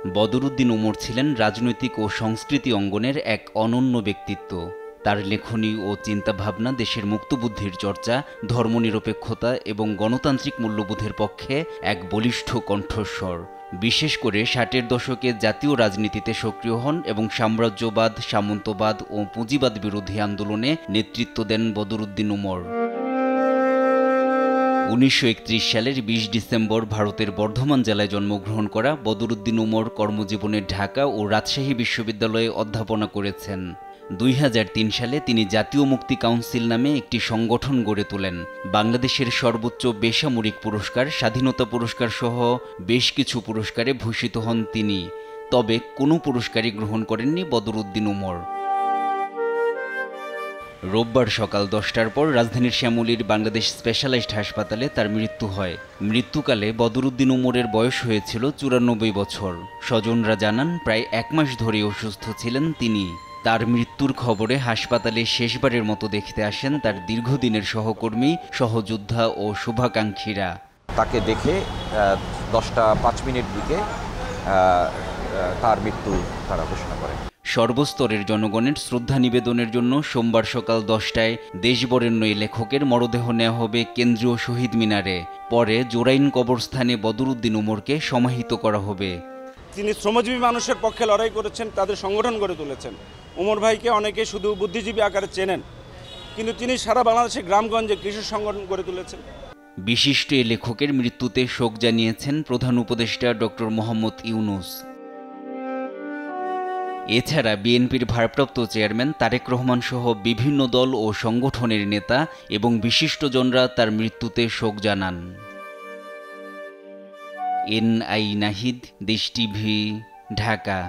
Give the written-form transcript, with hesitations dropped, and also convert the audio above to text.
বদরুদ্দিন উমর ছিলেন রাজনৈতিক ও সংস্কৃতি অঙ্গনের এক অনন্য ব্যক্তিত্ব। তার লেখনী ও চিন্তাভাবনা দেশের মুক্তবুদ্ধির চর্চা, ধর্মনিরপেক্ষতা এবং গণতান্ত্রিক মূল্যবোধের পক্ষে এক বলিষ্ঠ কণ্ঠস্বর। বিশেষ করে ৬০-এর দশকে জাতীয় রাজনীতিতে সক্রিয় হন এবং সাম্রাজ্যবাদ, সামন্তবাদ ও পুঁজিবাদ বিরোধী আন্দোলনে নেতৃত্ব দেন বদরুদ্দিন উমর। ১৯৩১ সালের ২০ ডিসেম্বর ভারতের বর্ধমান জেলায় জন্মগ্রহণ করা বদরুদ্দিন উমর কর্মজীবনে ঢাকা ও রাজশাহী বিশ্ববিদ্যালয়ে অধ্যাপনা করেছেন। ২০০৩ সালে তিনি জাতীয় মুক্তি কাউন্সিল নামে একটি সংগঠন গড়ে তোলেন। বাংলাদেশের সর্বোচ্চ বেসামরিক পুরস্কার স্বাধীনতা পুরস্কার সহ বেশ কিছু পুরস্কারে ভূষিত হন তিনি। তবে কোনো পুরস্কারই গ্রহণ করেননি বদরুদ্দিন উমর। রোববার সকাল ১০টার পর রাজধানীর শ্যামলীর বাংলাদেশ স্পেশালাইজড হাসপাতালে তার মৃত্যু হয়। মৃত্যুকালে বদরুদ্দিন উমরের বয়স হয়েছিল ৯৪ বছর। স্বজনরা জানান, প্রায় ১ মাস ধরে অসুস্থ ছিলেন তিনি। তার মৃত্যুর খবরে হাসপাতালে শেষবারের মতো দেখতে আসেন তার দীর্ঘদিনের সহকর্মী, সহযোদ্ধা ও শুভাকাঙ্ক্ষীরা। তাকে দেখে ১০টা ৫ মিনিট দিকে তার মৃত্যু তারা ঘোষণা করে। সর্বস্তরের জনগণের শ্রদ্ধা নিবেদনের জন্য সোমবার সকাল ১০টায় দেশবরেণ্য এই লেখকের মরদেহ নেওয়া হবে কেন্দ্রীয় শহীদ মিনারে। পরে জোরাইন কবরস্থানে বদরুদ্দিন উমরকে সমাহিত করা হবে। তিনি শ্রমজীবী মানুষের পক্ষে লড়াই করেছেন, তাদের সংগঠন গড়ে তুলেছেন। উমর ভাইকে অনেকে শুধু বুদ্ধিজীবী আকারে চেনেন, কিন্তু তিনি সারা বাংলাদেশে গ্রামগঞ্জে কৃষক সংগঠন গড়ে তুলেছেন। বিশিষ্ট এই লেখকের মৃত্যুতে শোক জানিয়েছেন প্রধান উপদেষ্টা ডক্টর মোহাম্মদ ইউনূস। এছাড়া বিএনপির ভারপ্রাপ্ত চেয়ারম্যান তারেক রহমান সহ বিভিন্ন দল ও সংগঠনের নেতা এবং বিশিষ্টজনরা তার মৃত্যুতে শোক জানান। এনআই নাহিদ, দেশ টিভি, ঢাকা।